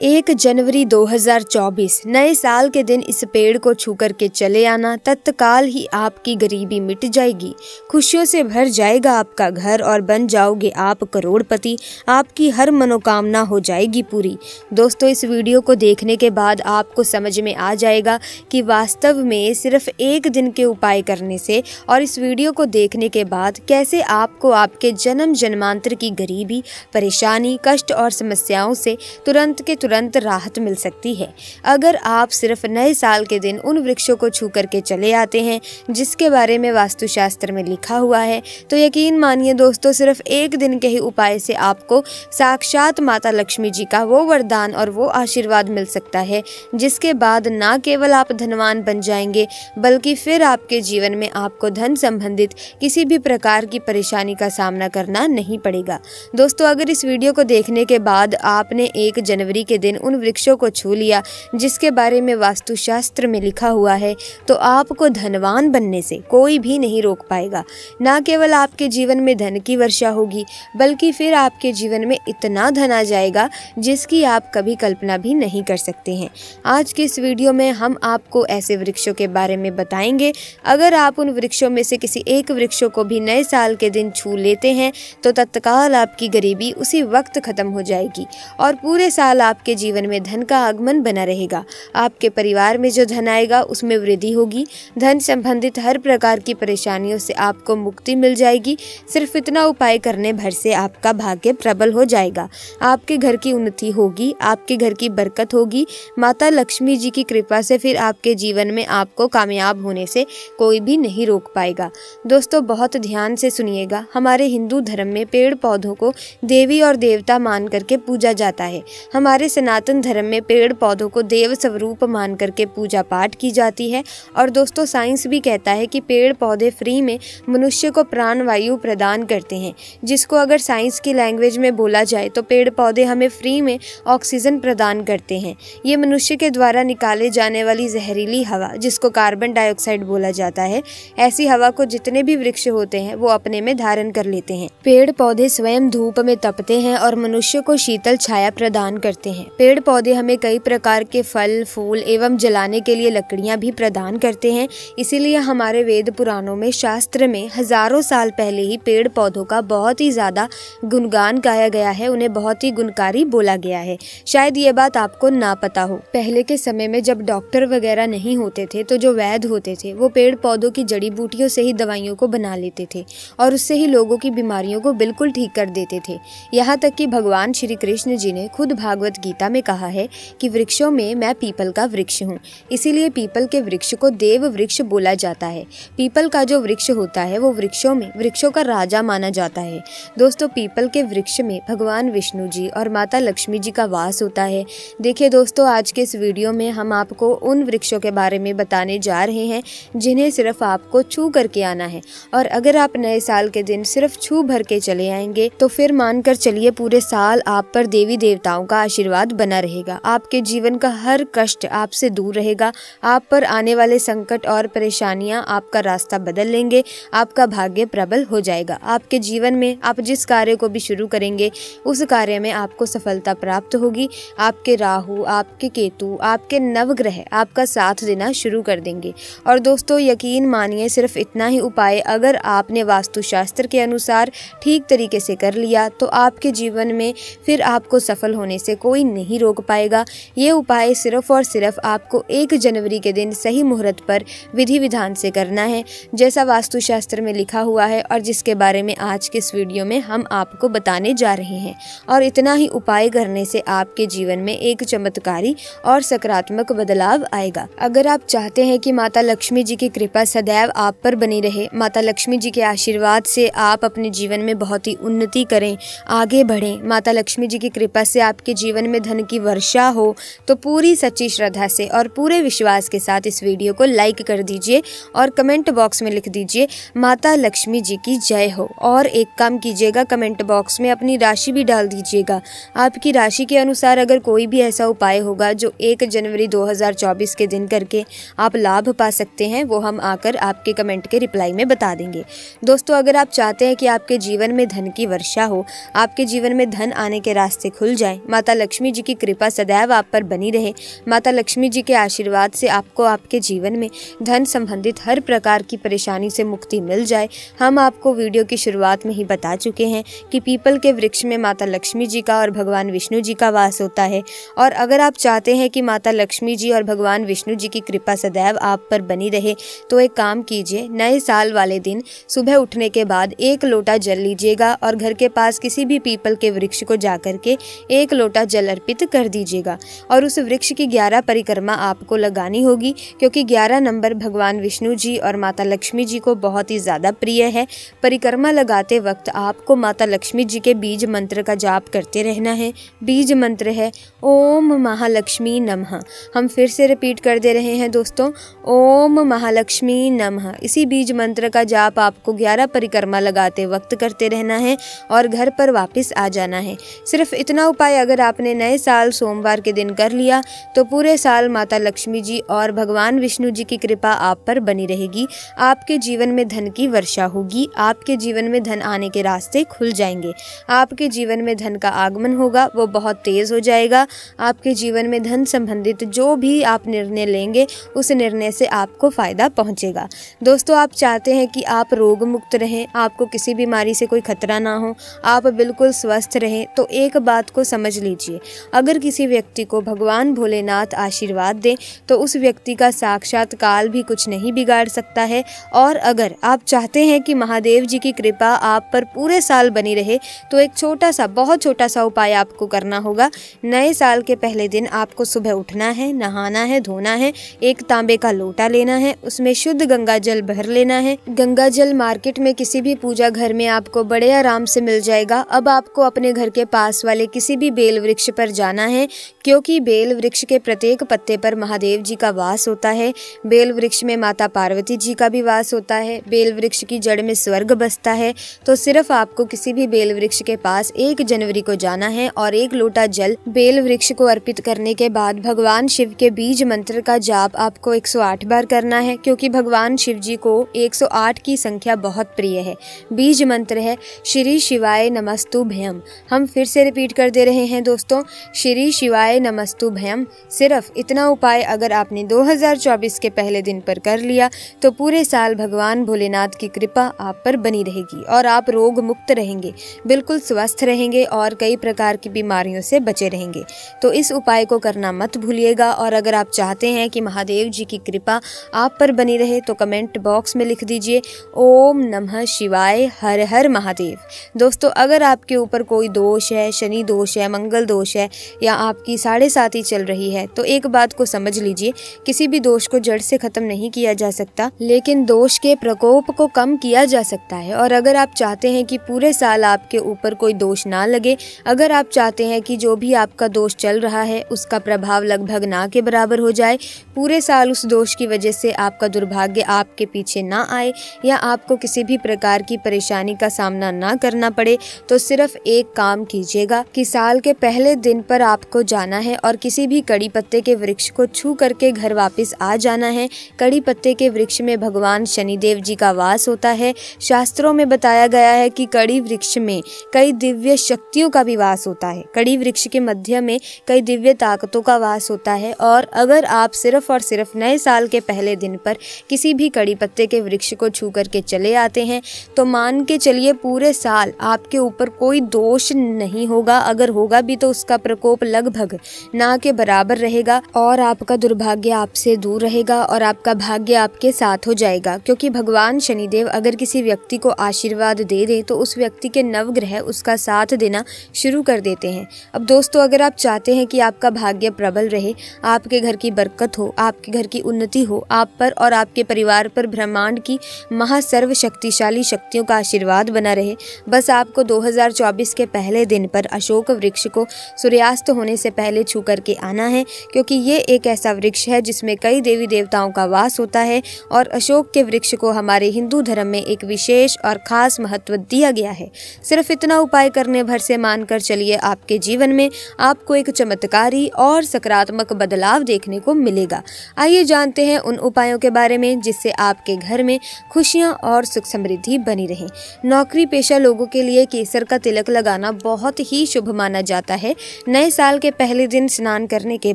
1 जनवरी 2024 नए साल के दिन इस पेड़ को छू करके चले आना, तत्काल ही आपकी गरीबी मिट जाएगी, खुशियों से भर जाएगा आपका घर और बन जाओगे आप करोड़पति। आपकी हर मनोकामना हो जाएगी पूरी। दोस्तों, इस वीडियो को देखने के बाद आपको समझ में आ जाएगा कि वास्तव में सिर्फ एक दिन के उपाय करने से और इस वीडियो को देखने के बाद कैसे आपको आपके जन्म जन्मांतर की गरीबी, परेशानी, कष्ट और समस्याओं से तुरंत के तुरंत राहत मिल सकती है। अगर आप सिर्फ नए साल के दिन उन वृक्षों को छू करके चले आते हैं जिसके बारे में वास्तुशास्त्र में लिखा हुआ है, तो यकीन मानिए दोस्तों, सिर्फ एक दिन के ही उपाय से आपको साक्षात माता लक्ष्मी जी का वो वरदान और वो आशीर्वाद मिल सकता है जिसके बाद ना केवल आप धनवान बन जाएंगे, बल्कि फिर आपके जीवन में आपको धन संबंधित किसी भी प्रकार की परेशानी का सामना करना नहीं पड़ेगा। दोस्तों, अगर इस वीडियो को देखने के बाद आपने 1 जनवरी के दिन उन वृक्षों को छू लिया जिसके बारे में वास्तुशास्त्र में लिखा हुआ है, तो आपको धनवान बनने से कोई भी नहीं रोक पाएगा। ना केवल आपके जीवन में धन की वर्षा होगी, बल्कि फिर आपके जीवन में इतना धन आ जाएगा जिसकी आप कभी कल्पना भी नहीं कर सकते हैं। आज के इस वीडियो में हम आपको ऐसे वृक्षों के बारे में बताएंगे। अगर आप उन वृक्षों में से किसी एक वृक्षों को भी नए साल के दिन छू लेते हैं तो तत्काल आपकी गरीबी उसी वक्त खत्म हो जाएगी और पूरे साल आपके जीवन में धन का आगमन बना रहेगा। आपके परिवार में जो धन आएगा उसमें वृद्धि होगी। धन संबंधित हर प्रकार की परेशानियों से आपको मुक्ति मिल जाएगी। सिर्फ इतना उपाय करने भर से आपका भाग्य प्रबल हो जाएगा। आपके घर की उन्नति होगी, आपके घर की बरकत होगी। माता लक्ष्मी जी की कृपा से फिर आपके जीवन में आपको कामयाब होने से कोई भी नहीं रोक पाएगा। दोस्तों, बहुत ध्यान से सुनिएगा। हमारे हिंदू धर्म में पेड़ पौधों को देवी और देवता मान करके पूजा जाता है। हमारे सनातन धर्म में पेड़ पौधों को देव स्वरूप मान करके पूजा पाठ की जाती है। और दोस्तों, साइंस भी कहता है कि पेड़ पौधे फ्री में मनुष्य को प्राण वायु प्रदान करते हैं, जिसको अगर साइंस की लैंग्वेज में बोला जाए तो पेड़ पौधे हमें फ्री में ऑक्सीजन प्रदान करते हैं। ये मनुष्य के द्वारा निकाले जाने वाली जहरीली हवा, जिसको कार्बन डाइऑक्साइड बोला जाता है, ऐसी हवा को जितने भी वृक्ष होते हैं वो अपने में धारण कर लेते हैं। पेड़ पौधे स्वयं धूप में तपते हैं और मनुष्य को शीतल छाया प्रदान करते हैं। पेड़ पौधे हमें कई प्रकार के फल, फूल एवं जलाने के लिए लकड़ियां भी प्रदान करते हैं। इसीलिए हमारे वेद पुराणों में, शास्त्र में हजारों साल पहले ही पेड़ पौधों का बहुत ही ज्यादा गुणगान गाया गया है, उन्हें बहुत ही गुणकारी बोला गया है। शायद ये बात आपको ना पता हो। पहले के समय में जब डॉक्टर वगैरह नहीं होते थे तो जो वैद्य होते थे वो पेड़ पौधों की जड़ी बूटियों से ही दवाइयों को बना लेते थे और उससे ही लोगों की बीमारियों को बिल्कुल ठीक कर देते थे। यहाँ तक कि भगवान श्री कृष्ण जी ने खुद भागवत गीता में कहा है कि वृक्षों में मैं पीपल का वृक्ष हूँ। इसीलिए पीपल के वृक्ष को देव वृक्ष बोला जाता है। पीपल का जो वृक्ष होता है वो वृक्षों में वृक्षों का राजा माना जाता है। दोस्तों, पीपल के वृक्ष में भगवान विष्णु जी और माता लक्ष्मी जी का वास होता है। देखिए दोस्तों, आज के इस वीडियो में हम आपको उन वृक्षों के बारे में बताने जा रहे हैं जिन्हें सिर्फ आपको छू करके आना है। और अगर आप नए साल के दिन सिर्फ छू भर के चले आएंगे तो फिर मानकर चलिए पूरे साल आप पर देवी देवताओं का आशीर्वाद बना रहेगा। आपके जीवन का हर कष्ट आपसे दूर रहेगा। आप पर आने वाले संकट और परेशानियां आपका रास्ता बदल लेंगे। आपका भाग्य प्रबल हो जाएगा। आपके जीवन में आप जिस कार्य को भी शुरू करेंगे उस कार्य में आपको सफलता प्राप्त होगी। आपके राहु, आपके केतु, आपके नवग्रह आपका साथ देना शुरू कर देंगे। और दोस्तों, यकीन मानिए, सिर्फ इतना ही उपाय अगर आपने वास्तुशास्त्र के अनुसार ठीक तरीके से कर लिया तो आपके जीवन में फिर आपको सफल होने से कोई नहीं रोक पाएगा। ये उपाय सिर्फ और सिर्फ आपको 1 जनवरी के दिन सही मुहूर्त पर विधि विधान से करना है, जैसा वास्तुशास्त्र में लिखा हुआ है और जिसके बारे में आज के इस वीडियो में हम आपको बताने जा रहे हैं। और इतना ही उपाय करने से आपके जीवन में एक चमत्कारी और सकारात्मक बदलाव आएगा। अगर आप चाहते हैं कि माता लक्ष्मी जी की कृपा सदैव आप पर बनी रहे, माता लक्ष्मी जी के आशीर्वाद से आप अपने जीवन में बहुत ही उन्नति करें, आगे बढ़ें, माता लक्ष्मी जी की कृपा से आपके जीवन में धन की वर्षा हो, तो पूरी सच्ची श्रद्धा से और पूरे विश्वास के साथ इस वीडियो को लाइक कर दीजिए और कमेंट बॉक्स में लिख दीजिए माता लक्ष्मी जी की जय हो। और एक काम कीजिएगा, कमेंट बॉक्स में अपनी राशि भी डाल दीजिएगा। आपकी राशि के अनुसार अगर कोई भी ऐसा उपाय होगा जो 1 जनवरी 2024 के दिन करके आप लाभ पा सकते हैं, वो हम आकर आपके कमेंट के रिप्लाई में बता देंगे। दोस्तों, अगर आप चाहते हैं कि आपके जीवन में धन की वर्षा हो, आपके जीवन में धन आने के रास्ते खुल जाएं, माता लक्ष्मी लक्ष्मी जी की कृपा सदैव आप पर बनी रहे। माता लक्ष्मी जी के आशीर्वाद से आपको आपके जीवन में धन संबंधित हर प्रकार की परेशानी से मुक्ति मिल जाए। हम आपको वीडियो की शुरुआत में ही बता चुके हैं कि पीपल के वृक्ष में माता लक्ष्मी जी का और भगवान विष्णु जी का वास होता है। और अगर आप चाहते हैं कि माता लक्ष्मी जी और भगवान विष्णु जी की कृपा सदैव आप पर बनी रहे तो एक काम कीजिए, नए साल वाले दिन सुबह उठने के बाद 1 लोटा जल लीजिएगा और घर के पास किसी भी पीपल के वृक्ष को जाकर के 1 लोटा जल अर्पित कर दीजिएगा। और उस वृक्ष की 11 परिक्रमा आपको लगानी होगी, क्योंकि 11 नंबर भगवान विष्णु जी और माता लक्ष्मी जी को बहुत ही ज़्यादा प्रिय है। परिक्रमा लगाते वक्त आपको माता लक्ष्मी जी के बीज मंत्र का जाप करते रहना है। बीज मंत्र है ओम महालक्ष्मी नमः। हम फिर से रिपीट कर दे रहे हैं दोस्तों, ओम महालक्ष्मी नमः। इसी बीज मंत्र का जाप आपको 11 परिक्रमा लगाते वक्त करते रहना है और घर पर वापस आ जाना है। सिर्फ इतना उपाय अगर आपने नए साल सोमवार के दिन कर लिया तो पूरे साल माता लक्ष्मी जी और भगवान विष्णु जी की कृपा आप पर बनी रहेगी। आपके जीवन में धन की वर्षा होगी, आपके जीवन में धन आने के रास्ते खुल जाएंगे, आपके जीवन में धन का आगमन होगा वो बहुत तेज हो जाएगा। आपके जीवन में धन संबंधित जो भी आप निर्णय लेंगे उस निर्णय से आपको फायदा पहुंचेगा। दोस्तों, आप चाहते हैं कि आप रोग मुक्त रहें, आपको किसी बीमारी से कोई खतरा ना हो, आप बिल्कुल स्वस्थ रहें, तो एक बात को समझ लीजिए, अगर किसी व्यक्ति को भगवान भोलेनाथ आशीर्वाद दें तो उस व्यक्ति का साक्षात काल भी कुछ नहीं बिगाड़ सकता है। और अगर आप चाहते हैं कि महादेव जी की कृपा आप पर पूरे साल बनी रहे तो एक छोटा सा, बहुत छोटा सा उपाय आपको करना होगा। नए साल के पहले दिन आपको सुबह उठना है, नहाना है, धोना है, एक तांबे का लोटा लेना है, उसमें शुद्ध गंगा जल भर लेना है। गंगा जल मार्केट में किसी भी पूजा घर में आपको बड़े आराम से मिल जाएगा। अब आपको अपने घर के पास वाले किसी भी बेल वृक्ष पर जाना है, क्योंकि बेल वृक्ष के प्रत्येक पत्ते पर महादेव जी का वास होता है। बेल वृक्ष में माता पार्वती जी का भी वास होता है। बेल वृक्ष की जड़ में स्वर्ग बसता है। तो सिर्फ आपको किसी भी बेल वृक्ष के पास 1 जनवरी को जाना है और 1 लोटा जल बेल वृक्ष को अर्पित करने के बाद भगवान शिव के बीज मंत्र का जाप आपको 108 बार करना है, क्योंकि भगवान शिव जी को 108 की संख्या बहुत प्रिय है। बीज मंत्र है श्री शिवाय नमस्तुभ्यम। हम फिर से रिपीट कर दे रहे हैं दोस्तों, श्री शिवाय नमस्तुभ्यम। सिर्फ इतना उपाय अगर आपने 2024 के पहले दिन पर कर लिया तो पूरे साल भगवान भोलेनाथ की कृपा आप पर बनी रहेगी और आप रोग मुक्त रहेंगे, बिल्कुल स्वस्थ रहेंगे और कई प्रकार की बीमारियों से बचे रहेंगे। तो इस उपाय को करना मत भूलिएगा। और अगर आप चाहते हैं कि महादेव जी की कृपा आप पर बनी रहे तो कमेंट बॉक्स में लिख दीजिए ओम नमः शिवाय, हर हर महादेव। दोस्तों, अगर आपके ऊपर कोई दोष है, शनि दोष है, मंगल दोष है या आपकी 7.5 चल रही है तो एक बात को समझ लीजिए, किसी भी दोष को जड़ से खत्म नहीं किया जा सकता, लेकिन दोष के प्रकोप को कम किया जा सकता है। और अगर आप चाहते हैं कि पूरे साल आपके ऊपर कोई दोष ना लगे, अगर आप चाहते हैं कि जो भी आपका दोष चल रहा है उसका प्रभाव लगभग ना के बराबर हो जाए, पूरे साल उस दोष की वजह से आपका दुर्भाग्य आपके पीछे ना आए या आपको किसी भी प्रकार की परेशानी का सामना ना करना पड़े, तो सिर्फ एक काम कीजिएगा कि साल के पहले दिन पर आपको जाना है और किसी भी कड़ी पत्ते के वृक्ष को छू करके घर वापस आ जाना है। कड़ी पत्ते के वृक्ष में भगवान शनिदेव जी का वास होता है। शास्त्रों में बताया गया है कि कड़ी वृक्ष में कई दिव्य शक्तियों का भी वास होता है। कड़ी वृक्ष के मध्य में कई दिव्य ताकतों का वास होता है। और अगर आप सिर्फ और सिर्फ नए साल के पहले दिन पर किसी भी कड़ी पत्ते के वृक्ष को छू करके चले आते हैं तो मान के चलिए पूरे साल आपके ऊपर कोई दोष नहीं होगा। अगर होगा भी तो उसका प्रकोप लगभग ना के बराबर रहेगा और आपका दुर्भाग्य आपसे दूर रहेगा और आपका भाग्य आपके साथ हो जाएगा। क्योंकि भगवान शनिदेव अगर किसी व्यक्ति को आशीर्वाद दे दे तो उस व्यक्ति के नवग्रह उसका साथ देना शुरू कर देते हैं। अब दोस्तों, अगर आप चाहते हैं कि आपका भाग्य प्रबल रहे, आपके घर की बरकत हो, आपके घर की उन्नति हो, आप पर और आपके परिवार पर ब्रह्मांड की महासर्व शक्तिशाली शक्तियों का आशीर्वाद बना रहे, बस आपको 2024 के पहले दिन पर अशोक वृक्ष को सूर्यास्त होने से पहले छू करके आना है। क्योंकि ये एक ऐसा वृक्ष है जिसमें कई देवी देवताओं का वास होता है और अशोक के वृक्ष को हमारे हिंदू धर्म में एक विशेष और खास महत्व दिया गया है। सिर्फ इतना उपाय करने भर से मानकर चलिए, आपके जीवन में आपको एक चमत्कारी और सकारात्मक बदलाव देखने को मिलेगा। आइए जानते हैं उन उपायों के बारे में जिससे आपके घर में खुशियां और सुख समृद्धि बनी रहे। नौकरी पेशा लोगों के लिए केसर का तिलक लगाना बहुत ही शुभ माना जाता है। नए साल के पहले दिन स्नान करने के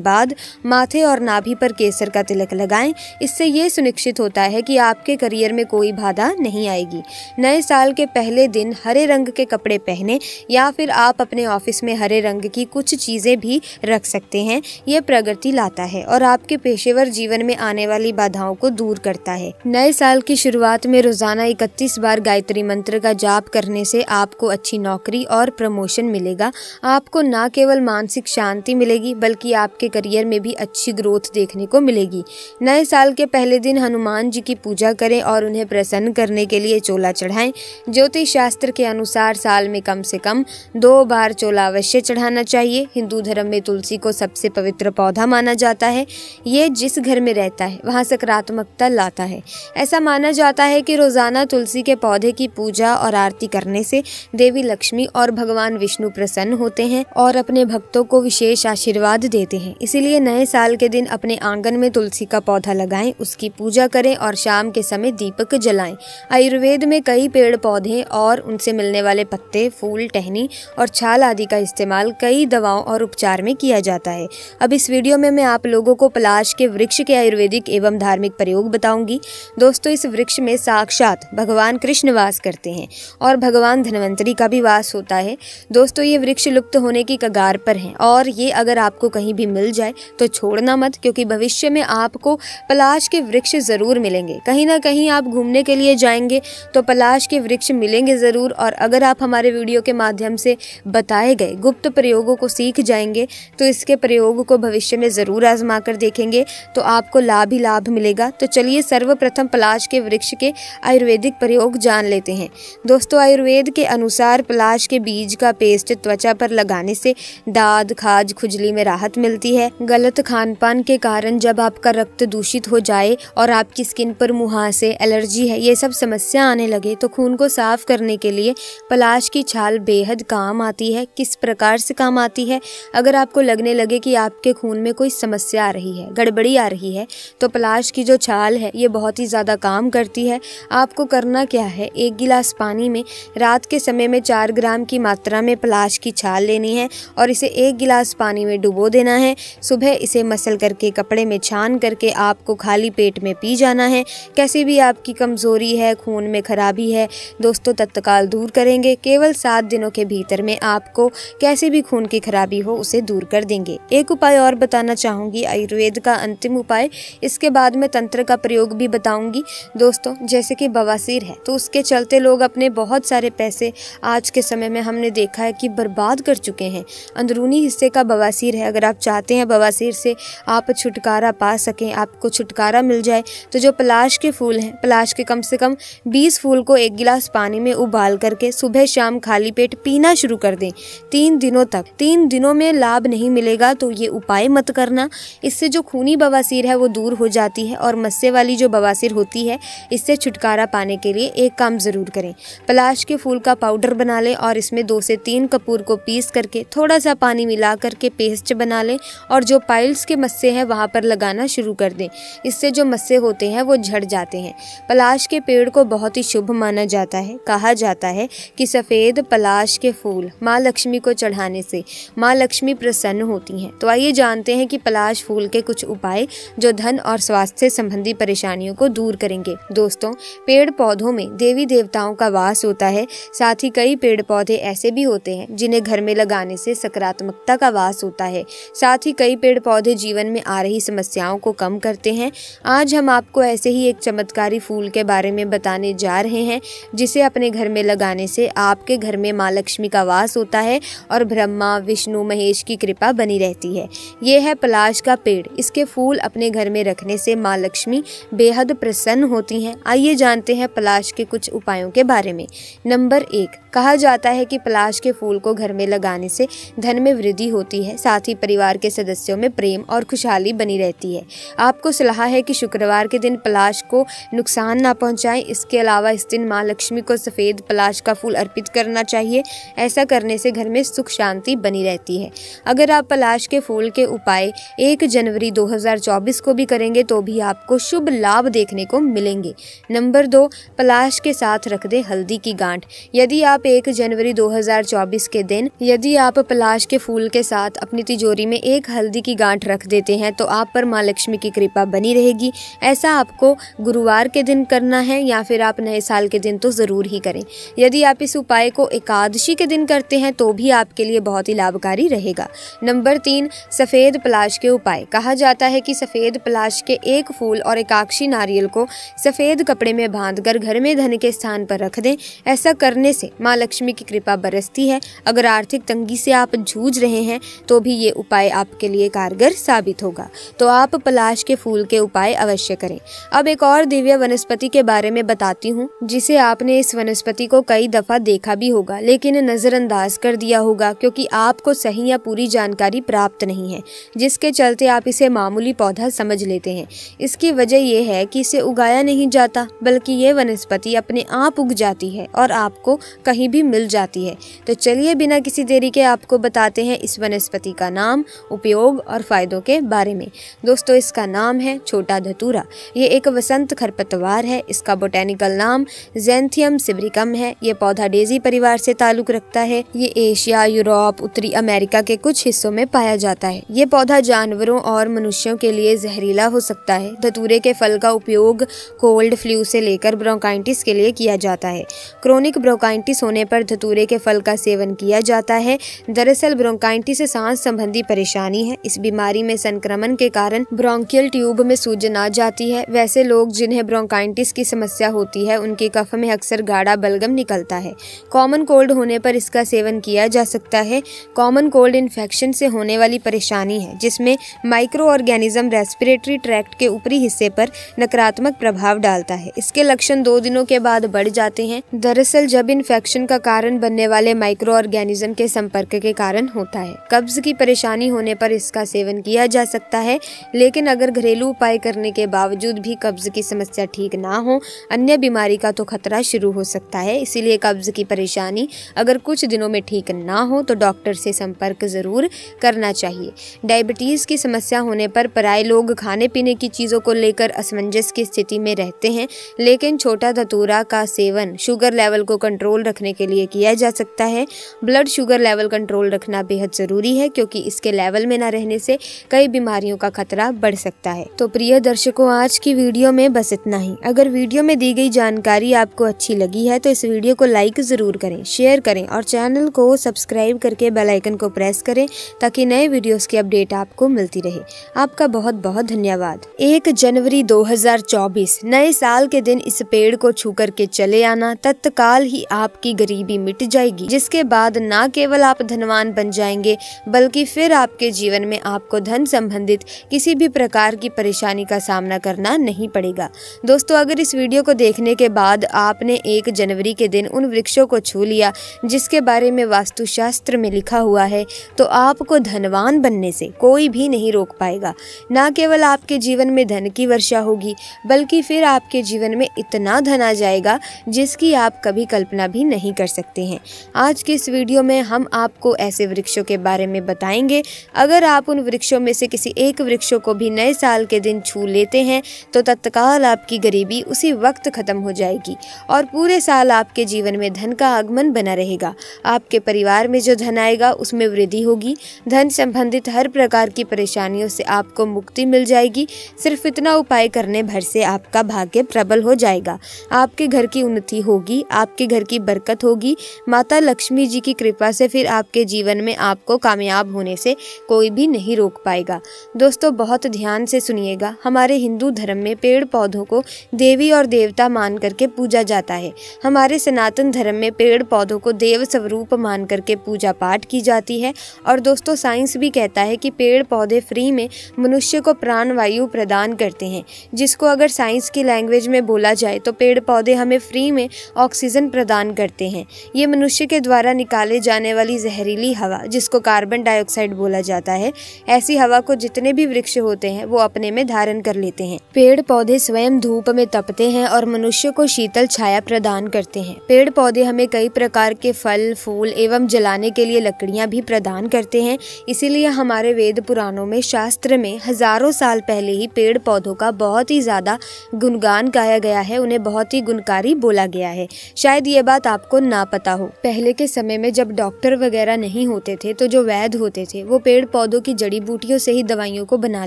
बाद माथे और नाभि पर केसर का तिलक लगाएं। इससे ये सुनिश्चित होता है कि आपके करियर में कोई बाधा नहीं आएगी। नए साल के पहले दिन हरे रंग के कपड़े पहने या फिर आप अपने ऑफिस में हरे रंग की कुछ चीज़ें भी रख सकते हैं। ये प्रगति लाता है और आपके पेशेवर जीवन में आने वाली बाधाओं को दूर करता है। नए साल की शुरुआत में रोजाना 31 बार गायत्री मंत्र का जाप करने से आपको अच्छी नौकरी और प्रमोशन मिलेगा। आपको न केवल मानसिक शांति मिलेगी बल्कि आपके करियर में भी अच्छी ग्रोथ देखने को मिलेगी। नए साल के पहले दिन हनुमान जी की पूजा करें और उन्हें प्रसन्न करने के लिए चोला चढ़ाएं। ज्योतिष शास्त्र के अनुसार साल में कम से कम 2 बार चोला अवश्य चढ़ाना चाहिए। हिंदू धर्म में तुलसी को सबसे पवित्र पौधा माना जाता है। ये जिस घर में रहता है वहाँ सकारात्मकता लाता है। ऐसा माना जाता है कि रोजाना तुलसी के पौधे की पूजा और आरती करने से देवी लक्ष्मी और भगवान विष्णु प्रसन्न होते हैं और अपने भक्तों को विशेष आशीर्वाद देते हैं। इसीलिए नए साल के दिन अपने आंगन में तुलसी का पौधा लगाएं, उसकी पूजा करें और शाम के समय दीपक जलाएं। आयुर्वेद में कई पेड़ पौधे और उनसे मिलने वाले पत्ते, फूल, टहनी और छाल आदि का इस्तेमाल कई दवाओं और उपचार में किया जाता है। अब इस वीडियो में मैं आप लोगों को पलाश के वृक्ष के आयुर्वेदिक एवं धार्मिक प्रयोग बताऊंगी। दोस्तों, इस वृक्ष में साक्षात भगवान कृष्ण वास करते हैं और भगवान धन्वंतरी का भी वास होता है। दोस्तों, ये वृक्ष लुप्त होने की कगार पर है और ये अगर आपको कहीं भी मिल जाए तो छोड़ना मत, क्योंकि भविष्य में आपको पलाश के वृक्ष जरूर मिलेंगे। कहीं ना कहीं आप घूमने के लिए जाएंगे तो पलाश के वृक्ष मिलेंगे जरूर। और अगर आप हमारे वीडियो के माध्यम से बताए गए गुप्त प्रयोगों को सीख जाएंगे तो इसके प्रयोग को भविष्य में जरूर आजमा कर देखेंगे तो आपको लाभ ही लाभ मिलेगा। तो चलिए सर्वप्रथम पलाश के वृक्ष के आयुर्वेदिक प्रयोग जान लेते हैं। दोस्तों, आयुर्वेद के अनुसार पलाश के बीज का पेस्ट त्वचा पर लगाने से दाद, खाज, खुजली में राहत मिलती है। गलत खान पान के कारण जब आपका रक्त दूषित हो जाए और आपकी स्किन पर मुहासे, एलर्जी है, ये सब समस्या आने लगे तो खून को साफ करने के लिए पलाश की छाल बेहद काम आती है। किस प्रकार से काम आती है? अगर आपको लगने लगे कि आपके खून में कोई समस्या आ रही है, गड़बड़ी आ रही है, तो पलाश की जो छाल है ये बहुत ही ज़्यादा काम करती है। आपको करना क्या है, 1 गिलास पानी में रात के समय में 4 ग्राम की मात्रा में पलाश की छाल लेनी है और इसे 1 गिलास पानी में डुबो देना है। सुबह इसे मसल करके कपड़े में छान करके आपको खाली पेट में पी जाना है। कैसी भी आपकी कमजोरी है, खून में खराबी है, दोस्तों तत्काल दूर करेंगे। केवल 7 दिनों के भीतर में आपको कैसी भी खून की खराबी हो उसे दूर कर देंगे। एक उपाय और बताना चाहूँगी, आयुर्वेद का अंतिम उपाय, इसके बाद में तंत्र का प्रयोग भी बताऊंगी। दोस्तों, जैसे कि बवासीर है तो उसके चलते लोग अपने बहुत सारे पैसे आज के समय में हमने देखा है कि बर्बाद कर चुके हैं। अंदरूनी हिस्से का बवासीर है। अगर आप चाहते हैं बवासीर से आप छुटकारा पा सकें, आपको छुटकारा मिल जाए, तो जो पलाश के फूल हैं, पलाश के कम से कम 20 फूल को 1 गिलास पानी में उबाल करके सुबह शाम खाली पेट पीना शुरू कर दें 3 दिनों तक। 3 दिनों में लाभ नहीं मिलेगा तो ये उपाय मत करना। इससे जो खूनी बवासीर है वो दूर हो जाती है और मस्से वाली जो बवासीर होती है इससे छुटकारा पाने के लिए एक काम जरूर करें, पलाश के फूल का पाउडर बना लें और इसमें 2 से 3 कपूर को पीस करके थोड़ा सा पानी मिला करके पेस्ट बना लें और जो पाइल्स के मस्से हैं वहाँ पर लगाना शुरू कर दें। इससे जो मस्से होते हैं वो झड़ जाते हैं। पलाश के पेड़ को बहुत ही शुभ माना जाता है। कहा जाता है कि सफ़ेद पलाश के फूल माँ लक्ष्मी को चढ़ाने से माँ लक्ष्मी प्रसन्न होती हैं। तो आइए जानते हैं कि पलाश फूल के कुछ उपाय जो धन और स्वास्थ्य संबंधी परेशानियों को दूर करेंगे। दोस्तों, पेड़ पौधों में देवी देवताओं का वास होता है। साथ ही कई पेड़ पौधे ऐसे भी होते हैं जिन्हें घर में लगाने से सकारात्मकता का वास होता है। साथ ही कई पेड़ पौधे जीवन में आ रही समस्याओं को कम करते हैं। आज हम आपको ऐसे ही एक चमत्कारी फूल के बारे में बताने जा रहे हैं जिसे अपने घर में लगाने से आपके घर में माँ लक्ष्मी का वास होता है और ब्रह्मा, विष्णु, महेश की कृपा बनी रहती है। ये है पलाश का पेड़। इसके फूल अपने घर में रखने से माँ लक्ष्मी बेहद प्रसन्न होती हैं। आइए जानते हैं पलाश के कुछ उपायों के बारे में। नंबर 1, कहा जाता है कि पलाश के फूल को घर में लगाने से धन में वृद्धि होती है। साथ ही परिवार के सदस्यों में प्रेम और खुशहाली बनी रहती है। आपको सलाह है कि शुक्रवार के दिन पलाश को नुकसान ना पहुंचाएं। इसके अलावा इस दिन माँ लक्ष्मी को सफ़ेद पलाश का फूल अर्पित करना चाहिए। ऐसा करने से घर में सुख शांति बनी रहती है। अगर आप पलाश के फूल के उपाय 1 जनवरी 2024 को भी करेंगे तो भी आपको शुभ लाभ देखने को मिलेंगे। नंबर 2, पलाश के साथ रख दें हल्दी की गांठ। यदि आप 1 जनवरी 2024 के दिन यदि आप पलाश पलाश के फूल के साथ अपनी तिजोरी में एक हल्दी की गांठ रख देते हैं तो आप पर माँ लक्ष्मी की कृपा बनी रहेगी। ऐसा आपको गुरुवार के दिन करना है या फिर आप नए साल के दिन तो ज़रूर ही करें। यदि आप इस उपाय को एकादशी के दिन करते हैं तो भी आपके लिए बहुत ही लाभकारी रहेगा। नंबर 3, सफ़ेद पलाश के उपाय। कहा जाता है कि सफ़ेद पलाश के एक फूल और एकाक्षी नारियल को सफ़ेद कपड़े में बांधकर घर में धन के स्थान पर रख दें। ऐसा करने से माँ लक्ष्मी की कृपा बरसती है। अगर आर्थिक तंगी से आप जूझ रहे हैं तो भी ये उपाय आपके लिए कारगर साबित होगा। तो आप पलाश के फूल के उपाय अवश्य करें। अब एक और दिव्य वनस्पति के बारे में बताती हूँ जिसे आपने इस वनस्पति को कई दफ़ा देखा भी होगा लेकिन नज़रअंदाज कर दिया होगा क्योंकि आपको सही या पूरी जानकारी प्राप्त नहीं है, जिसके चलते आप इसे मामूली पौधा समझ लेते हैं। इसकी वजह यह है कि इसे उगाया नहीं जाता बल्कि ये वनस्पति अपने आप उग जाती है और आपको कहीं भी मिल जाती है। तो चलिए बिना किसी देरी के आपको बताते हैं इस वनस्पति का नाम, उपयोग और फायदों के बारे में। दोस्तों, इसका नाम है छोटा धतूरा। ये एक वसंत खरपतवार है। इसका बोटेनिकल नाम ज़ैंथियम सिब्रिकम है। ये पौधा डेजी परिवार से ताल्लुक रखता है। ये एशिया, यूरोप, उत्तरी अमेरिका के कुछ हिस्सों में पाया जाता है। ये पौधा जानवरों और मनुष्यों के लिए जहरीला हो सकता है। धतूरे के फल का उपयोग कोल्ड फ्लू से लेकर ब्रोंकाइटिस के लिए किया जाता है। क्रोनिक ब्रोंकाइटिस होने पर धतूरे के फल का सेवन किया जाता है। दरअसल ब्रोंकाइटिस सांस संबंधी परेशानी है। इस बीमारी में संक्रमण के कारण ब्रोंकियल ट्यूब में सूजन आ जाती है। वैसे लोग जिन्हें ब्रोंकाइटिस की समस्या होती है उनके कफ में अक्सर गाढ़ा बलगम निकलता है। कॉमन कोल्ड होने पर इसका सेवन किया जा सकता है। कॉमन कोल्ड इन्फेक्शन से होने वाली परेशानी है जिसमें माइक्रो ऑर्गेनिज्म रेस्पिरेटरी ट्रैक्ट के ऊपरी हिस्से पर नकारात्मक प्रभाव डालता है। इसके लक्षण 2 दिनों के बाद बढ़ जाते हैं। दरअसल जब इन्फेक्शन का कारण बनने वाले माइक्रो ऑर्गेनिज्म के संपर्क के कारण होता है। कब्ज की परेशानी होने पर इसका सेवन किया जा सकता है, लेकिन अगर घरेलू उपाय करने के बावजूद भी कब्ज की समस्या ठीक ना हो, अन्य बीमारी का तो खतरा शुरू हो सकता है। इसीलिए कब्ज की परेशानी अगर कुछ दिनों में ठीक ना हो तो डॉक्टर से संपर्क जरूर करना चाहिए। डायबिटीज की समस्या होने पर प्राय लोग खाने पीने की चीजों को लेकर असमंजस की स्थिति में रहते हैं, लेकिन छोटा धतूरा का सेवन शुगर लेवल को कंट्रोल रखने के लिए किया जा सकता है। ब्लड शुगर लेवल कंट्रोल रखना बेहद जरूरी है क्योंकि इसके लेवल में न रहने से कई बीमारियों का खतरा बढ़ सकता है। तो प्रिय दर्शकों, आज की वीडियो में बस इतना ही। अगर वीडियो में दी गई जानकारी आपको अच्छी लगी है तो इस वीडियो को लाइक जरूर करें, शेयर करें और चैनल को सब्सक्राइब करके बेल आइकन को प्रेस करें ताकि नए वीडियोस की अपडेट आपको मिलती रहे। आपका बहुत बहुत धन्यवाद। 1 जनवरी 2024 नए साल के दिन इस पेड़ को छू करके चले आना, तत्काल ही आपकी गरीबी मिट जाएगी, जिसके बाद न केवल आप धनवान बन जाएंगे बल्कि फिर आपके जीवन में आपको धन संबंधित किसी भी प्रकार की परेशानी का सामना करना नहीं पड़ेगा। दोस्तों, अगर इस वीडियो को देखने के बाद आपने 1 जनवरी के दिन उन वृक्षों को छू लिया जिसके बारे में वास्तुशास्त्र में लिखा हुआ है तो आपको धनवान बनने से कोई भी नहीं रोक पाएगा। न केवल आपके जीवन में धन की वर्षा होगी बल्कि फिर आपके जीवन में इतना धन आ जाएगा जिसकी आप कभी कल्पना भी नहीं कर सकते हैं। आज के इस वीडियो में हम आपको ऐसे वृक्षों के बारे में बताएंगे। अगर आप उन वृक्षों में से किसी एक वृक्षों को भी नए साल के दिन छू लेते हैं तो तत्काल आपकी गरीबी उसी वक्त खत्म हो जाएगी और पूरे साल आपके जीवन में धन का आगमन बना रहेगा। आपके परिवार में जो धन आएगा उसमें वृद्धि होगी। धन संबंधित हर प्रकार की परेशानियों से आपको मुक्ति मिल जाएगी। सिर्फ इतना उपाय करने भर से आपका भाग्य प्रबल हो जाएगा। आपके घर की उन्नति होगी, आपके घर की बरकत होगी। माता लक्ष्मी जी की कृपा से फिर आपके जीवन में आपको कामयाब होने से कोई भी नहीं रोक पाएगा। दोस्तों, बहुत ध्यान से सुनिएगा। हमारे हिंदू धर्म में पेड़ पौधों को देवी और देवता मान करके पूजा जाता है। हमारे सनातन धर्म में पेड़ पौधों को देव स्वरूप मान करके पूजा पाठ की जाती है। और दोस्तों, साइंस भी कहता है कि पेड़ पौधे फ्री में मनुष्य को प्राण वायु प्रदान करते हैं, जिसको अगर साइंस की लैंग्वेज में बोला जाए तो पेड़ पौधे हमें फ्री में ऑक्सीजन प्रदान करते हैं। ये मनुष्य के द्वारा निकाले जाने वाली जहरीली हवा, जिसको कार्बन डाइऑक्साइड बोला जाता है, ऐसी हवा को जितने भी वृक्ष होते हैं वो अपने में धारण कर लेते हैं। पेड़ पौधे स्वयं धूप में तपते हैं और मनुष्य को शीतल छाया प्रदान करते हैं। पेड़ पौधे हमें कई प्रकार के फल, फूल एवं जलाने के लिए लकड़ियां भी प्रदान करते हैं। इसीलिए हमारे वेद पुराणों में, शास्त्र में हजारों साल पहले ही पेड़ पौधों का बहुत ही ज्यादा गुणगान गाया गया है, उन्हें बहुत ही गुणकारी बोला गया है। शायद ये बात आपको ना पता हो। पहले के समय में जब डॉक्टर वगैरह नहीं नहीं होते थे तो जो वैद्य होते थे वो पेड़ पौधों की जड़ी बूटियों से ही दवाइयों को बना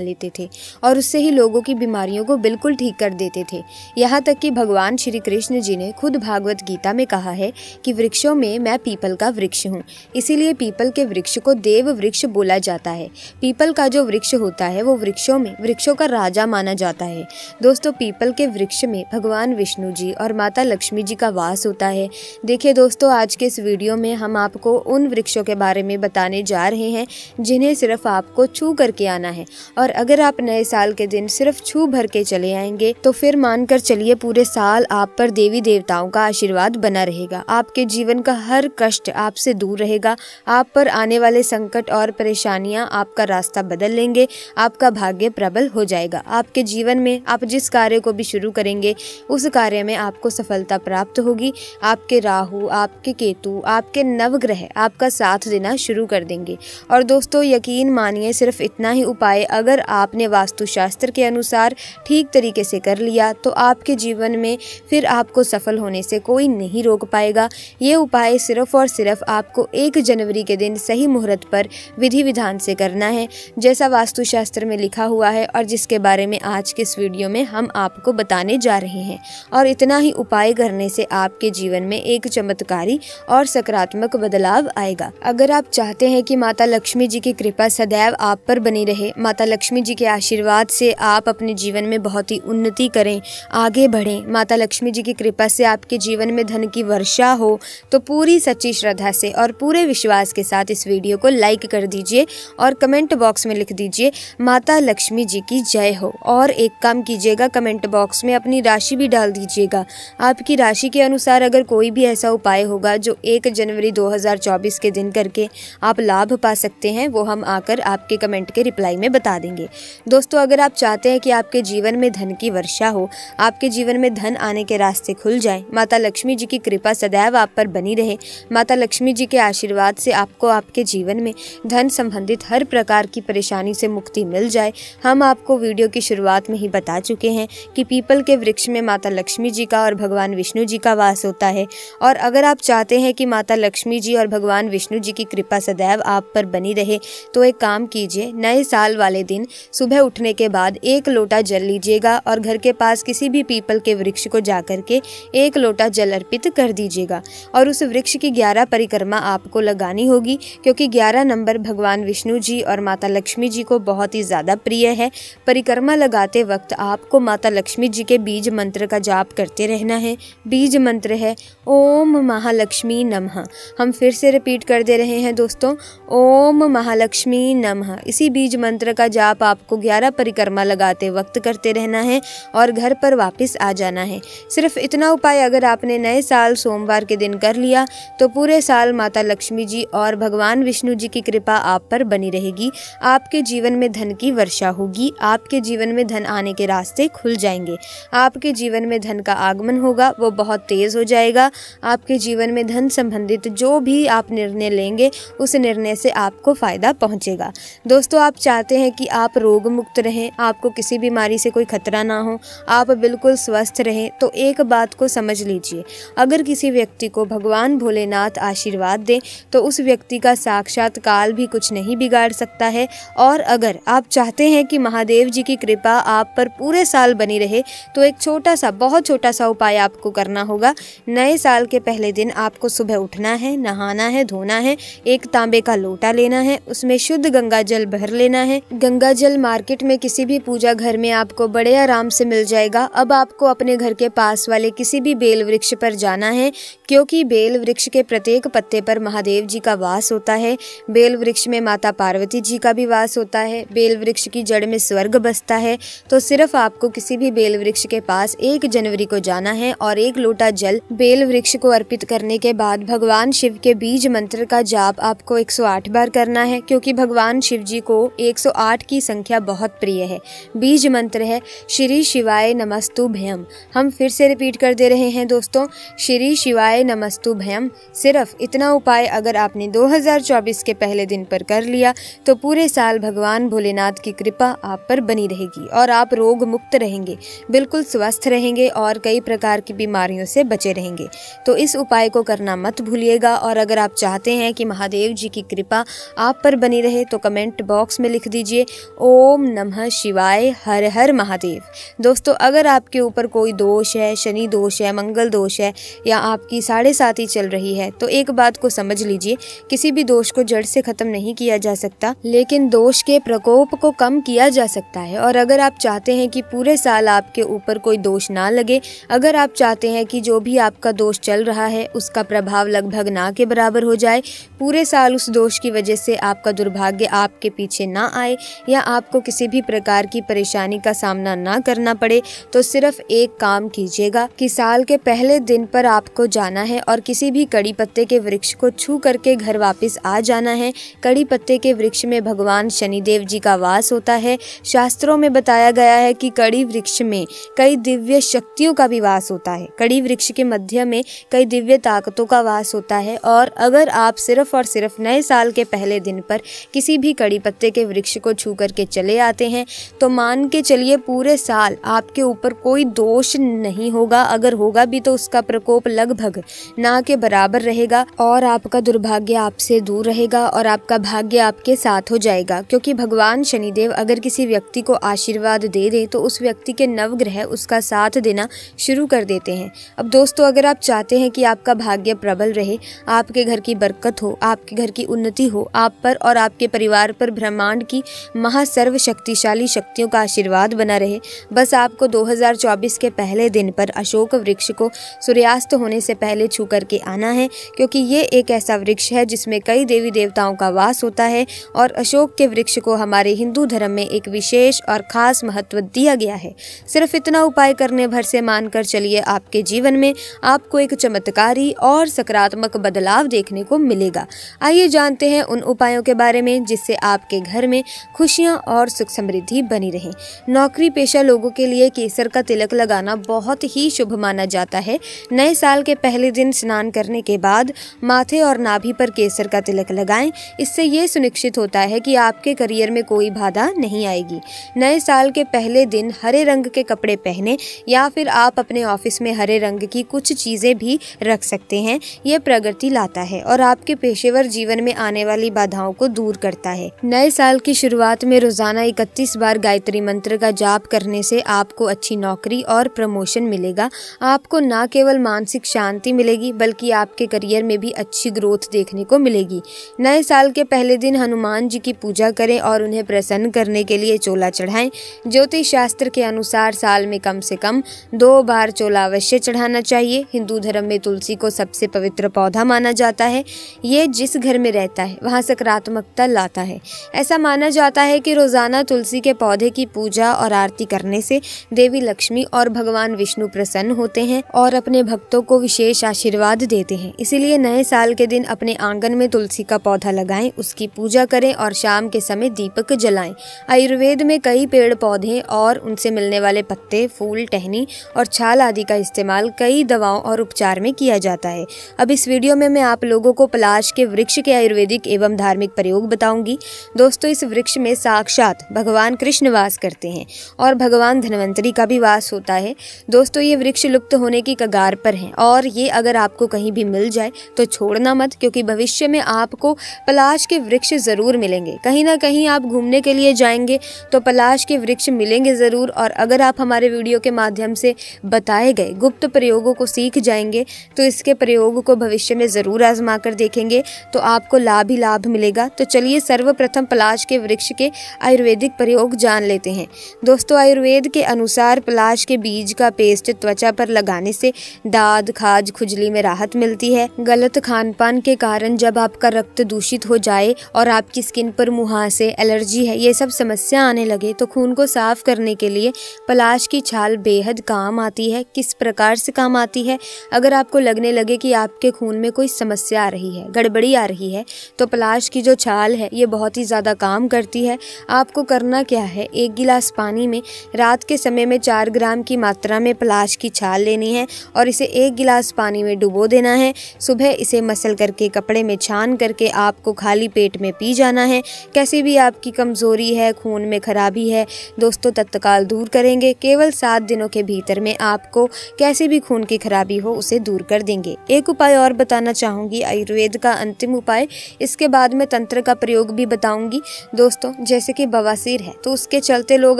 लेते थे और उससे ही लोगों की बीमारियों को बिल्कुल ठीक कर देते थे। यहाँ तक कि भगवान श्री कृष्ण जी ने खुद भागवत गीता में कहा है कि वृक्षों में मैं पीपल का वृक्ष हूँ, इसीलिए पीपल के वृक्ष को देव वृक्ष बोला जाता है। पीपल का जो वृक्ष होता है वो वृक्षों में वृक्षों का राजा माना जाता है। दोस्तों, पीपल के वृक्ष में भगवान विष्णु जी और माता लक्ष्मी जी का वास होता है। देखिए दोस्तों, आज के इस वीडियो में हम आपको उन वृक्षों के बारे में बताने जा रहे हैं जिन्हें सिर्फ आपको छू करके आना है, और अगर आप नए साल के दिन सिर्फ छू भर के चले आएंगे तो फिर मानकर चलिए पूरे साल आप पर देवी देवताओं का आशीर्वाद बना रहेगा। आपके जीवन का हर कष्ट आपसे दूर रहेगा, आप पर आने वाले संकट और परेशानियां आपका रास्ता बदल लेंगे, आपका भाग्य प्रबल हो जाएगा। आपके जीवन में आप जिस कार्य को भी शुरू करेंगे उस कार्य में आपको सफलता प्राप्त होगी। आपके राहु, आपके केतु, आपके नवग्रह आपका साथ देना शुरू कर देंगे। और दोस्तों, यकीन मानिए, सिर्फ इतना ही उपाय अगर आपने वास्तुशास्त्र के अनुसार ठीक तरीके से कर लिया तो आपके जीवन में फिर आपको सफल होने से कोई नहीं रोक पाएगा। ये उपाय सिर्फ और सिर्फ आपको 1 जनवरी के दिन सही मुहूर्त पर विधि विधान से करना है, जैसा वास्तुशास्त्र में लिखा हुआ है और जिसके बारे में आज के इस वीडियो में हम आपको बताने जा रहे हैं। और इतना ही उपाय करने से आपके जीवन में एक चमत्कारी और सकारात्मक बदलाव आएगा। अगर आप चाहते हैं कि माता लक्ष्मी जी की कृपा सदैव आप पर बनी रहे, माता लक्ष्मी जी के आशीर्वाद से आप अपने जीवन में बहुत ही उन्नति करें, आगे बढ़ें, माता लक्ष्मी जी की कृपा से आपके जीवन में धन की वर्षा हो, तो पूरी सच्ची श्रद्धा से और पूरे विश्वास के साथ इस वीडियो को लाइक कर दीजिए और कमेंट बॉक्स में लिख दीजिए माता लक्ष्मी जी की जय हो। और एक काम कीजिएगा, कमेंट बॉक्स में अपनी राशि भी डाल दीजिएगा। आपकी राशि के अनुसार अगर कोई भी ऐसा उपाय होगा जो 1 जनवरी 2024 के दिन करके आप लाभ पा सकते हैं, वो हम आकर आपके कमेंट के रिप्लाई में बता देंगे। दोस्तों, अगर आप चाहते हैं कि आपके जीवन में धन की वर्षा हो, आपके जीवन में धन आने के रास्ते खुल जाएं, माता लक्ष्मी जी की कृपा सदैव आप पर बनी रहे, माता लक्ष्मी जी के आशीर्वाद से आपको आपके जीवन में धन संबंधित हर प्रकार की परेशानी से मुक्ति मिल जाए, हम आपको वीडियो की शुरुआत में ही बता चुके हैं कि पीपल के वृक्ष में माता लक्ष्मी जी का और भगवान विष्णु जी का वास होता है। और अगर आप चाहते हैं कि माता लक्ष्मी जी और भगवान विष्णु जी की कृपा सदैव आप पर बनी रहे तो एक काम कीजिए, नए साल वाले दिन सुबह उठने के बाद 1 लोटा जल लीजिएगा और घर के पास किसी भी पीपल के वृक्ष को जाकर के 1 लोटा जल अर्पित कर दीजिएगा। और उस वृक्ष की 11 परिक्रमा आपको लगानी होगी, क्योंकि 11 नंबर भगवान विष्णु जी और माता लक्ष्मी जी को बहुत ही ज़्यादा प्रिय है। परिक्रमा लगाते वक्त आपको माता लक्ष्मी जी के बीज मंत्र का जाप करते रहना है। बीज मंत्र है ओम महालक्ष्मी नमः। हम फिर से रिपीट कर दे रहे हैं दोस्तों, ओम महालक्ष्मी नमः। इसी बीज मंत्र का जाप आपको 11 परिक्रमा लगाते वक्त करते रहना है और घर पर वापस आ जाना है। सिर्फ इतना उपाय अगर आपने नए साल सोमवार के दिन कर लिया तो पूरे साल माता लक्ष्मी जी और भगवान विष्णु जी की कृपा आप पर बनी रहेगी। आपके जीवन में धन की वर्षा होगी, आपके जीवन में धन आने के रास्ते खुल जाएंगे, आपके जीवन में धन का आगमन होगा वो बहुत तेज हो जाएगा। आपके जीवन में धन संबंधित जो भी आप निर्णय लेंगे उस निर्णय से आपको फायदा पहुंचेगा। दोस्तों, आप चाहते हैं कि आप रोग मुक्त रहें, आपको किसी बीमारी से कोई खतरा ना हो, आप बिल्कुल स्वस्थ रहें, तो एक बात को समझ लीजिए, अगर किसी व्यक्ति को भगवान भोलेनाथ आशीर्वाद दें तो उस व्यक्ति का साक्षात काल भी कुछ नहीं बिगाड़ सकता है। और अगर आप चाहते हैं कि महादेव जी की कृपा आप पर पूरे साल बनी रहे तो एक छोटा सा, बहुत छोटा सा उपाय आपको करना होगा। नए साल के पहले दिन आपको सुबह उठना है, नहाना है, धोना है, 1 तांबे का लोटा लेना है, उसमें शुद्ध गंगा जल भर लेना है। गंगा जल मार्केट में किसी भी पूजा घर में आपको बड़े आराम से मिल जाएगा। अब आपको अपने घर के पास वाले किसी भी बेल वृक्ष पर जाना है, क्योंकि बेल वृक्ष के प्रत्येक पत्ते पर महादेव जी का वास होता है। बेल वृक्ष में माता पार्वती जी का भी वास होता है। बेल वृक्ष की जड़ में स्वर्ग बसता है। तो सिर्फ आपको किसी भी बेल वृक्ष के पास 1 जनवरी को जाना है और 1 लोटा जल बेल वृक्ष को अर्पित करने के बाद भगवान शिव के बीज मंत्र का जाप आपको 108 बार करना है, क्योंकि भगवान शिव जी को 108 की संख्या बहुत प्रिय है। बीज मंत्र है श्री शिवाय नमस्तुभ्यम। हम फिर से रिपीट कर दे रहे हैं दोस्तों, श्री शिवाय नमस्तुभ्यम। सिर्फ इतना उपाय अगर आपने 2024 के पहले दिन पर कर लिया तो पूरे साल भगवान भोलेनाथ की कृपा आप पर बनी रहेगी और आप रोग मुक्त रहेंगे, बिल्कुल स्वस्थ रहेंगे और कई प्रकार की बीमारियों से बचे रहेंगे। तो इस उपाय को करना मत भूलिएगा। और अगर आप चाहते हैं कि महादेव जी की कृपा आप पर बनी रहे तो कमेंट बॉक्स में लिख दीजिए ओम नमः शिवाय, हर हर महादेव। दोस्तों, अगर आपके ऊपर कोई दोष है, शनि दोष है, मंगल दोष है या आपकी 7.5 चल रही है, तो एक बात को समझ लीजिए, किसी भी दोष को जड़ से खत्म नहीं किया जा सकता, लेकिन दोष के प्रकोप को कम किया जा सकता है। और अगर आप चाहते हैं कि पूरे साल आपके ऊपर कोई दोष ना लगे, अगर आप चाहते हैं कि जो भी आपका दोष चल रहा है उसका प्रभाव लगभग ना के बराबर हो जाए, पूरे साल उस दोष की वजह से आपका दुर्भाग्य आपके पीछे ना आए या आपको किसी भी प्रकार की परेशानी का सामना ना करना पड़े, तो सिर्फ एक काम कीजिएगा कि साल के पहले दिन पर आपको जाना है और किसी भी कड़ी पत्ते के वृक्ष को छू करके घर वापस आ जाना है। कड़ी पत्ते के वृक्ष में भगवान शनिदेव जी का वास होता है। शास्त्रों में बताया गया है कि कड़ी वृक्ष में कई दिव्य शक्तियों का भी वास होता है। कड़ी वृक्ष के मध्य में कई दिव्य ताकतों का वास होता है। और अगर आप सिर्फ और सिर्फ नए साल के पहले दिन पर किसी भी कड़ी पत्ते के वृक्ष को छू करके चले आते हैं, तो मान के चलिए पूरे साल आपके ऊपर कोई दोष नहीं होगा। अगर होगा भी तो उसका प्रकोप लगभग ना के बराबर रहेगा और आपका दुर्भाग्य आपसे दूर रहेगा और आपका भाग्य आपके साथ हो जाएगा। क्योंकि भगवान शनिदेव अगर किसी व्यक्ति को आशीर्वाद दे दे तो उस व्यक्ति के नवग्रह उसका साथ देना शुरू कर देते हैं। अब दोस्तों, अगर आप चाहते हैं कि आपका भाग्य प्रबल रहे, आपके घर की बरकत हो, आपके घर की उन्नति हो, आप पर और आपके परिवार पर ब्रह्मांड की महासर्व शक्तिशाली शक्तियों का आशीर्वाद बना रहे, बस आपको 2024 के पहले दिन पर अशोक वृक्ष को सूर्यास्त होने से पहले छू करके आना है। क्योंकि ये एक ऐसा वृक्ष है जिसमें कई देवी देवताओं का वास होता है और अशोक के वृक्ष को हमारे हिंदू धर्म में एक विशेष और खास महत्व दिया गया है। सिर्फ इतना उपाय करने भर से मानकर चलिए, आपके जीवन में आपको एक चमत्कारी और सकारात्मक बदलाव देखने को मिलेगा। आइए जानते हैं उन उपायों के बारे में जिससे आपके घर में खुशियां और सुख समृद्धि बनी रहे। नौकरी पेशा लोगों के लिए केसर का तिलक लगाना बहुत ही शुभ माना जाता है। नए साल के पहले दिन स्नान करने के बाद माथे और नाभि पर केसर का तिलक लगाएं। इससे ये सुनिश्चित होता है कि आपके करियर में कोई बाधा नहीं आएगी। नए साल के पहले दिन हरे रंग के कपड़े पहने या फिर आप अपने ऑफिस में हरे रंग की कुछ चीजें भी रख सकते हैं। यह प्रगति लाता है और आपके पेशेवर जीवन में आने वाली बाधाओं को दूर करता है। नए साल की शुरुआत में रोजाना 31 बार गायत्री मंत्र का जाप करने से आपको अच्छी नौकरी और प्रमोशन मिलेगा। आपको न केवल मानसिक शांति मिलेगी बल्कि आपके करियर में भी अच्छी ग्रोथ देखने को मिलेगी। नए साल के पहले दिन हनुमान जी की पूजा करें और उन्हें प्रसन्न करने के लिए चोला चढ़ाएं। ज्योतिष शास्त्र के अनुसार साल में कम से कम 2 बार चोला अवश्य चढ़ाना चाहिए। हिंदू धर्म में तुलसी को सबसे पवित्र पौधा माना जाता है। ये जिस घर में रहता है वहाँ सकारात्मकता लाता है। ऐसा माना जाता है कि रोजाना तुलसी के पौधे की पूजा और आरती करने से देवी लक्ष्मी और भगवान विष्णु प्रसन्न होते हैं और अपने भक्तों को विशेष आशीर्वाद देते हैं। इसीलिए नए साल के दिन अपने आंगन में तुलसी का पौधा लगाएं, उसकी पूजा करें और शाम के समय दीपक जलाएं। आयुर्वेद में कई पेड़ पौधे और उनसे मिलने वाले पत्ते, फूल, टहनी और छाल आदि का इस्तेमाल कई दवाओं और उपचार में किया जाता है। अब इस वीडियो में मैं आप लोगों को पलाश के वृक्ष के आयुर्वेदिक एवं धार्मिक प्रयोग बताऊंगी। दोस्तों, इस वृक्ष में साक्षात भगवान कृष्ण वास करते हैं और भगवान धन्वंतरी का भी वास होता है। दोस्तों, ये वृक्ष लुप्त होने की कगार पर है और ये अगर आपको कहीं भी मिल जाए तो छोड़ना मत, क्योंकि भविष्य में आपको पलाश के वृक्ष जरूर मिलेंगे। कहीं ना कहीं आप घूमने के लिए जाएंगे तो पलाश के वृक्ष मिलेंगे जरूर। और अगर आप हमारे वीडियो के माध्यम से बताए गए गुप्त प्रयोगों को सीख जाएंगे तो इसके प्रयोग को भविष्य में जरूर आजमा कर देखेंगे तो आपको लाभ ही लाभ मिलेगा। तो चलिए सर्वप्रथम पलाश के वृक्ष के आयुर्वेदिक प्रयोग जान लेते हैं। दोस्तों, आयुर्वेद के अनुसार पलाश के बीज का पेस्ट त्वचा पर लगाने से दाद, खाज, खुजली में राहत मिलती है। गलत खान पान के कारण जब आपका रक्त दूषित हो जाए और आपकी स्किन पर मुहासे, एलर्जी है, ये सब समस्या आने लगे तो खून को साफ करने के लिए पलाश की छाल बेहद काम आती है। किस प्रकार से काम आती है? अगर आपको लगने लगे कि आपके खून में कोई समस्या आ रही है, गड़बड़ी आ रही है, तो पलाश की जो छाल है ये बहुत ही ज़्यादा काम करती है। आपको करना क्या है, 1 गिलास पानी में रात के समय में 4 ग्राम की मात्रा में पलाश की छाल लेनी है और इसे 1 गिलास पानी में डुबो देना है। सुबह इसे मसल करके कपड़े में छान करके आपको खाली पेट में पी जाना है। कैसी भी आपकी कमजोरी है, खून में खराबी है, दोस्तों तत्काल दूर करेंगे। केवल 7 दिनों के भीतर में आपको कैसे भी खून की खराबी हो उसे दूर कर देंगे। एक उपाय और बताना चाहूंगी, आयुर्वेद का अंतिम उपाय। इसके बाद मैं तंत्र का प्रयोग भी बताऊंगी। दोस्तों, जैसे कि बवासीर है तो उसके चलते लोग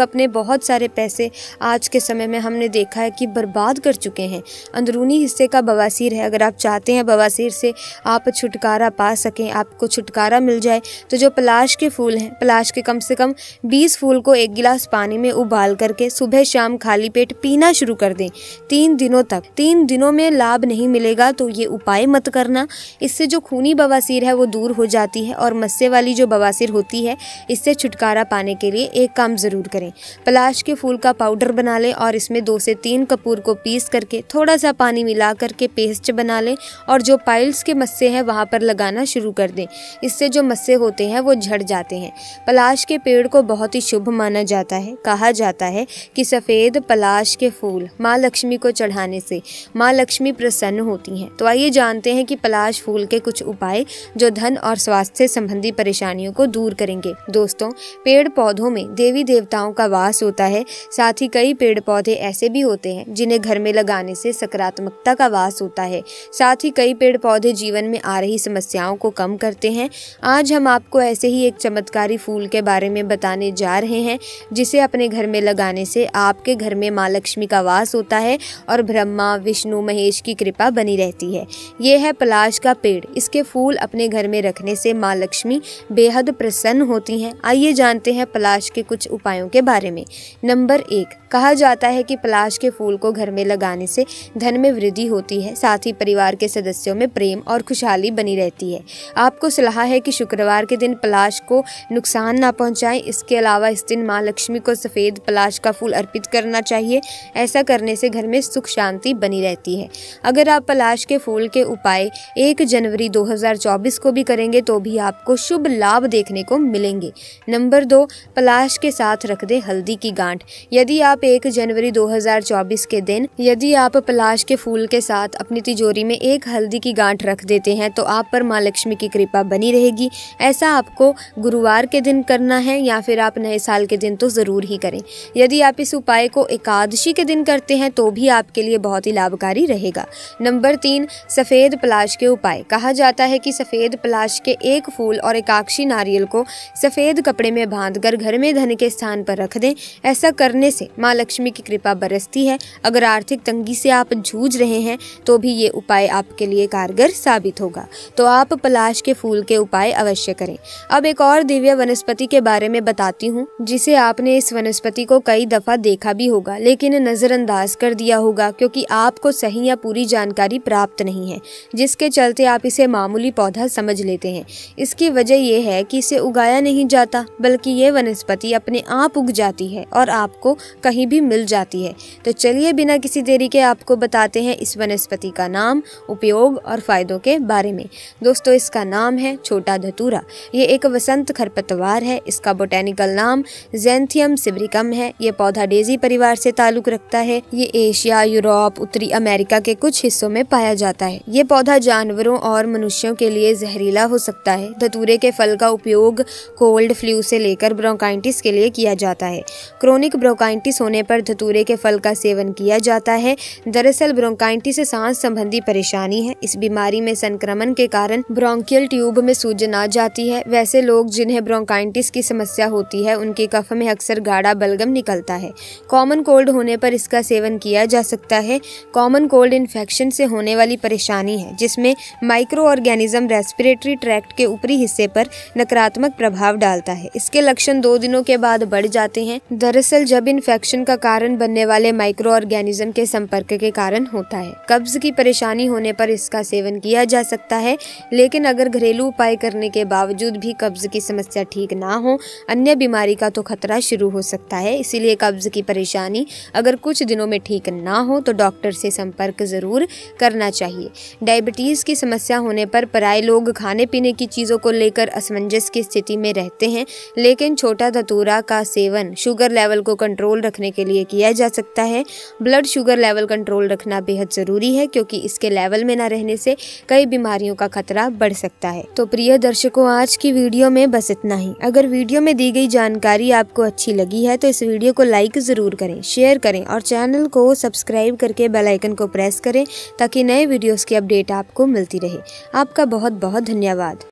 अपने बहुत सारे पैसे आज के समय में हमने देखा है कि बर्बाद कर चुके हैं। अंदरूनी हिस्से का बवासीर है। अगर आप चाहते हैं बवासीर से आप छुटकारा पा सकें, आपको छुटकारा मिल जाए, तो जो पलाश के फूल हैं, पलाश के कम से कम 20 फूल को 1 गिलास पानी में उबाल करके सुबह शाम खाली पेट पीना शुरू कर दें 3 दिनों तक। 3 दिनों में लाभ नहीं मिलेगा तो ये उपाय मत करना। इससे जो खूनी बवासीर है वो दूर हो जाती है और मस्से वाली जो बवासीर होती है इससे छुटकारा पाने के लिए एक काम जरूर करें। पलाश के फूल का पाउडर बना लें और इसमें 2 से 3 कपूर को पीस करके थोड़ा सा पानी मिला करके पेस्ट बना लें और जो पाइल्स के मस्से हैं वहाँ पर लगाना शुरू कर दें। इससे जो मस्से होते हैं वो झड़ जाते हैं। पलाश के पेड़ को बहुत ही शुभ माना जाता है। कहा जाता है कि सफ़ेद पलाश के फूल माँ लक्ष्मी को चढ़ाने से माँ लक्ष्मी प्रसन्न होती हैं। तो आइए जानते हैं कि पलाश फूल के कुछ उपाय जो धन और स्वास्थ्य संबंधी परेशानियों को दूर करेंगे। दोस्तों, पेड़ पौधों में देवी देवताओं का वास होता है। साथ ही कई पेड़ पौधे ऐसे भी होते हैं जिन्हें घर में लगाने से सकारात्मकता का वास होता है। साथ ही कई पेड़ पौधे जीवन में आ रही समस्याओं को कम करते हैं। आज हम आपको ऐसे ही एक चमत्कारी फूल के बारे में बताने जा रहे हैं जिसे अपने घर में लगाने से आपके घर में माँ लक्ष्मी का वास होता है और ब्रह्मा विष्णु महेश की कृपा बनी रहती है। ये है पलाश का पेड़। इसके फूल अपने घर में रखने से माँ लक्ष्मी बेहद प्रसन्न होती हैं। आइए जानते हैं पलाश के कुछ उपायों के बारे में। नंबर 1, कहा जाता है कि पलाश के फूल को घर में लगाने से धन में वृद्धि होती है। साथ ही परिवार के सदस्यों में प्रेम और खुशहाली बनी रहती है। आपको सलाह है कि शुक्रवार के दिन पलाश को नुकसान ना पहुंचाएं। इसके अलावा इस दिन माँ लक्ष्मी को सफ़ेद पलाश का फूल अर्पित करना चाहिए। ऐसा करने से घर में सुख शांति बनी रहती है। अगर आप पलाश के फूल के उपाय 1 जनवरी 2024 को भी करेंगे तो भी आपको शुभ लाभ देखने को मिलेंगे। नंबर 2, पलाश के साथ रख दे हल्दी की गांठ। यदि आप 1 जनवरी 2024 के दिन यदि आप पलाश के फूल के साथ अपनी तिजोरी में 1 हल्दी की गांठ रख देते हैं तो आप पर माँ लक्ष्मी की कृपा बनी रहेगी। ऐसा आपको गुरुवार के दिन करना है या फिर आप नए साल के दिन तो ज़रूर ही करें। यदि आप इस उपाय को एकादशी के दिन करते हैं तो भी आपके लिए बहुत ही लाभकारी रहेगा। नंबर 3, सफ़ेद पलाश के उपाय। कहा जाता है कि सफ़ेद पलाश के 1 फूल और एकाक्षी नारियल को सफ़ेद कपड़े में बांधकर घर में धन के स्थान पर रख दें। ऐसा करने से माँ लक्ष्मी की कृपा बरसती है। अगर आर्थिक तंगी से आप जूझ रहे हैं तो भी ये उपाय आपके लिए कारगर साबित होगा। तो आप पलाश के फूल के उपाय अवश्य करें। अब एक और दिव्य वनस्पति के बारे में बताती हूँ जिसे आपने इस वनस्पति को कई दफा देखा भी होगा लेकिन नजरअंदाज कर दिया होगा क्योंकि आपको सही या पूरी जानकारी प्राप्त नहीं है, जिसके चलते आप इसे मामूली पौधा समझ लेते हैं। इसकी वजह यह है कि इसे उगाया नहीं जाता बल्कि ये वनस्पति अपने आप उग जाती है और आपको कहीं भी मिल जाती है। तो चलिए बिना किसी देरी के आपको बताते हैं इस वनस्पति का नाम, उपयोग और फायदों के बारे में। दोस्तों, इसका नाम है छोटा धतूरा। ये एक वसंत खरपतवार है। इसका बोटेनिकल नाम ज़ैंथियम सिब्रिकम है। ये पौधा डेजी परिवार से ताल्लुक रखता है। ये एशिया, यूरोप, उत्तरी अमेरिका के कुछ हिस्सों में पाया जाता है। ये पौधा जानवरों और मनुष्यों के लिए जहरीला हो सकता है। धतूरे के फल का उपयोग कोल्ड फ्लू से लेकर ब्रोंकाइटिस के लिए किया जाता है। क्रोनिक ब्रोंकाइटिस होने पर धतूरे के फल का सेवन किया जाता है। दरअसल ब्रोंकाइटिस सांस संबंधी परेशानी है। इस बीमारी में संक्रमण के कारण ब्रोंकियल ट्यूब में सूजन आ जाती है। वैसे लोग जिन्हें ब्रोंकाइटिस की समस्या होती है उनके कफ में अक्सर गाढ़ा बलगम निकलता है। कॉमन कोल्ड होने पर इसका सेवन किया जा सकता है। कॉमन कोल्ड इन्फेक्शन से होने वाली परेशानी है जिसमें माइक्रो ऑर्गेनिज्म रेस्पिरेटरी ट्रैक्ट के ऊपरी हिस्से पर नकारात्मक प्रभाव डालता है। इसके लक्षण 2 दिनों के बाद बढ़ जाते हैं। दरअसल जब इन्फेक्शन का कारण बनने वाले माइक्रो ऑर्गेनिज्म के संपर्क के कारण होता है। कब्ज की परेशानी होने पर इसका सेवन किया जा सकता है, लेकिन अगर घरेलू उपाय करने के बावजूद भी कब्ज की समस्या ठीक ना हो, अन्य बीमारी का तो खतरा शुरू हो सकता है। इसीलिए कब्ज की परेशानी अगर कुछ दिनों में ठीक ना हो तो डॉक्टर से संपर्क जरूर करना चाहिए। डायबिटीज की समस्या होने पर प्राय लोग खाने पीने की चीजों को लेकर असमंजस की स्थिति में रहते हैं, लेकिन छोटा धतूरा का सेवन शुगर लेवल को कंट्रोल रखने के लिए किया जा सकता है। ब्लड शुगर लेवल कंट्रोल रखना बेहद जरूरी है क्योंकि इसके लेवल में न रहने से कई बीमारियों का खतरा बढ़ सकता है। तो प्रिय दर्शकों, आज की वीडियो में बस इतना ही। अगर वीडियो में दी गई जानकारी आपको अच्छी लगी है तो इस वीडियो को लाइक जरूर करें, शेयर करें और चैनल को सब्सक्राइब करके बेल आइकन को प्रेस करें ताकि नए वीडियोस की अपडेट आपको मिलती रहे। आप आपका बहुत बहुत धन्यवाद।